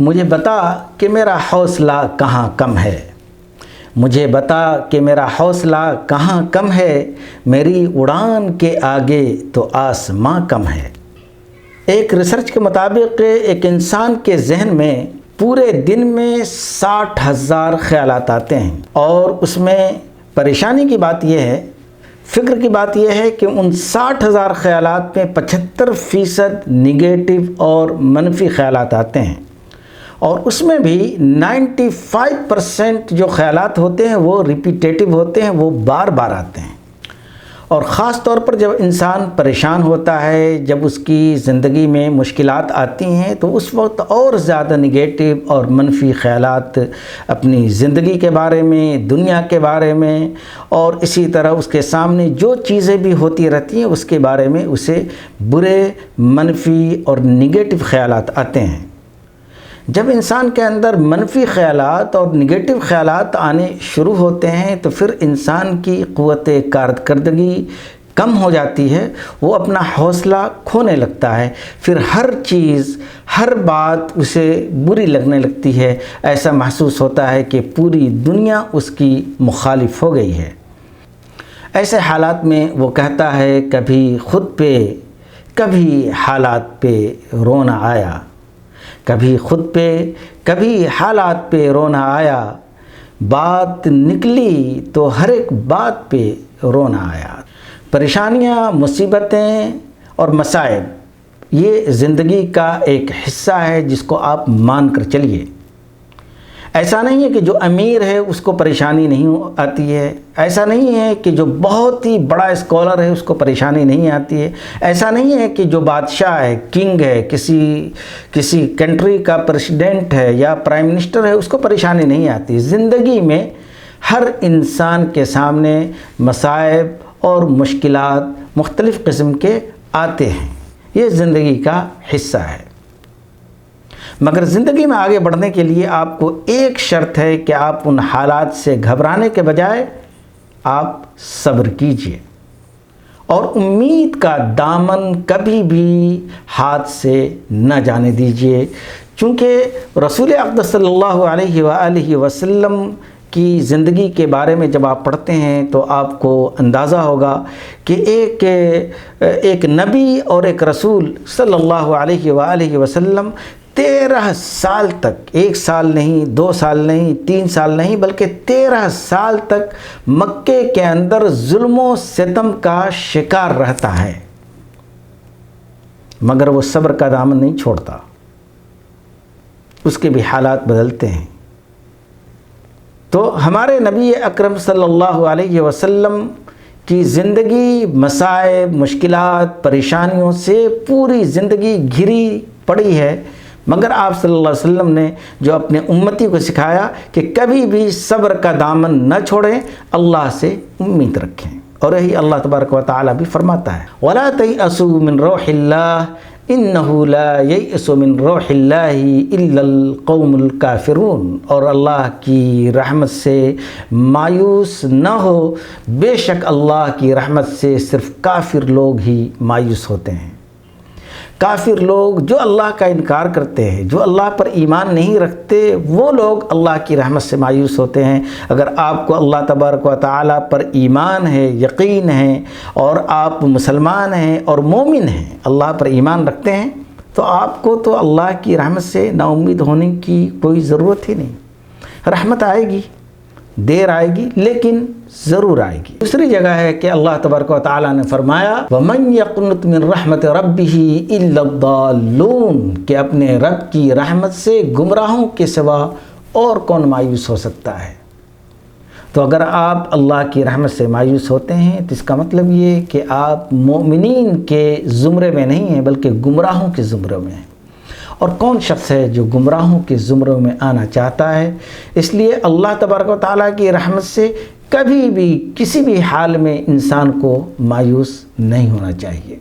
مجھے بتا کہ میرا حوصلہ کہاں کم ہے، مجھے بتا کہ میرا حوصلہ کہاں کم ہے، میری اڑان کے آگے تو آسماں کم ہے۔ ایک ریسرچ کے مطابق ایک انسان کے ذہن میں پورے دن میں 60,000 خیالات آتے ہیں، اور اس میں پریشانی کی بات یہ ہے، فکر کی بات یہ ہے کہ ان 60,000 خیالات میں 75% نگیٹو اور منفی خیالات آتے ہیں، اور اس میں بھی 95% جو خیالات ہوتے ہیں وہ ریپیٹیٹو ہوتے ہیں، وہ بار بار آتے ہیں۔ اور خاص طور پر جب انسان پریشان ہوتا ہے، جب اس کی زندگی میں مشکلات آتی ہیں، تو اس وقت اور زیادہ نگیٹو اور منفی خیالات اپنی زندگی کے بارے میں، دنیا کے بارے میں، اور اسی طرح اس کے سامنے جو چیزیں بھی ہوتی رہتی ہیں اس کے بارے میں اسے برے، منفی اور نگیٹو خیالات آتے ہیں۔ جب انسان کے اندر منفی خیالات اور نگیٹو خیالات آنے شروع ہوتے ہیں تو پھر انسان کی قوت کارکردگی کم ہو جاتی ہے، وہ اپنا حوصلہ کھونے لگتا ہے، پھر ہر چیز، ہر بات اسے بری لگنے لگتی ہے، ایسا محسوس ہوتا ہے کہ پوری دنیا اس کی مخالف ہو گئی ہے۔ ایسے حالات میں وہ کہتا ہے، کبھی خود پہ کبھی حالات پہ رونا آیا، کبھی خود پہ کبھی حالات پہ رونا آیا، بات نکلی تو ہر ایک بات پہ رونا آیا۔ پریشانیاں، مصیبتیں اور مصائب یہ زندگی کا ایک حصہ ہے جس کو آپ مان کر چلیے۔ ایسا نہیں ہے کہ جو امیر ہے اس کو پریشانی نہیں آتی ہے، ایسا نہیں ہے کہ جو بہت ہی بڑا اسکالر ہے اس کو پریشانی نہیں آتی ہے، ایسا نہیں ہے کہ جو بادشاہ ہے، کنگ ہے، کسی کنٹری کا پریزیڈنٹ ہے یا پرائم منسٹر ہے اس کو پریشانی نہیں آتی۔ زندگی میں ہر انسان کے سامنے مصائب اور مشکلات مختلف قسم کے آتے ہیں، یہ زندگی کا حصہ ہے۔ مگر زندگی میں آگے بڑھنے کے لیے آپ کو ایک شرط ہے کہ آپ ان حالات سے گھبرانے کے بجائے آپ صبر کیجئے، اور امید کا دامن کبھی بھی ہاتھ سے نہ جانے دیجئے، چونکہ رسول اقدس صلی اللہ علیہ وآلہ وسلم کی زندگی کے بارے میں جب آپ پڑھتے ہیں تو آپ کو اندازہ ہوگا کہ ایک نبی اور ایک رسول صلی اللہ علیہ وآلہ وسلم 13 سال تک، 1 سال نہیں، 2 سال نہیں، 3 سال نہیں، بلکہ 13 سال تک مکے کے اندر ظلم و ستم کا شکار رہتا ہے، مگر وہ صبر کا دامن نہیں چھوڑتا، اس کے بھی حالات بدلتے ہیں۔ تو ہمارے نبی اکرم صلی اللہ علیہ وسلم کی زندگی مصائب، مشکلات، پریشانیوں سے پوری زندگی گھری پڑی ہے، مگر آپ صلی اللہ علیہ وسلم نے جو اپنے امتی کو سکھایا کہ کبھی بھی صبر کا دامن نہ چھوڑیں، اللہ سے امید رکھیں، اور یہی اللہ تبارک و تعالی بھی فرماتا ہے، وَلَا تَيْأَسُوا مِنْ رَوْحِ اللَّهِ إِنَّهُ لَا يَيْأَسُ مِنْ رَوْحِ اللَّهِ إِلَّا الْقَوْمُ الْكَافِرُونَ، اور اللہ کی رحمت سے مایوس نہ ہو، بے شک اللہ کی رحمت سے صرف کافر لوگ ہی مایوس ہوتے ہیں۔ کافر لوگ جو اللہ کا انکار کرتے ہیں، جو اللہ پر ایمان نہیں رکھتے، وہ لوگ اللہ کی رحمت سے مایوس ہوتے ہیں۔ اگر آپ کو اللہ تبارک و تعالیٰ پر ایمان ہے، یقین ہے، اور آپ مسلمان ہیں اور مومن ہیں، اللہ پر ایمان رکھتے ہیں، تو آپ کو تو اللہ کی رحمت سے نا امید ہونے کی کوئی ضرورت ہی نہیں۔ رحمت آئے گی، دیر آئے گی، لیکن ضرور آئے گی۔ دوسری جگہ ہے کہ اللہ تبارک و تعالیٰ نے فرمایا وَمَنْ يَقْنُطْ مِنْ رَحْمَةِ رَبِّهِ إِلَّا الضَّالُّونَ، کہ اپنے رب کی رحمت سے گمراہوں کے سوا اور کون مایوس ہو سکتا ہے۔ تو اگر آپ اللہ کی رحمت سے مایوس ہوتے ہیں تو اس کا مطلب یہ کہ آپ مومنین کے زمرے میں نہیں ہیں بلکہ گمراہوں کے زمرے میں ہیں، اور کون شخص ہے جو گمراہوں کے زمروں میں آنا چاہتا ہے؟ اس لیے اللہ تبارک و تعالیٰ کی رحمت سے کبھی بھی کسی بھی حال میں انسان کو مایوس نہیں ہونا چاہیے۔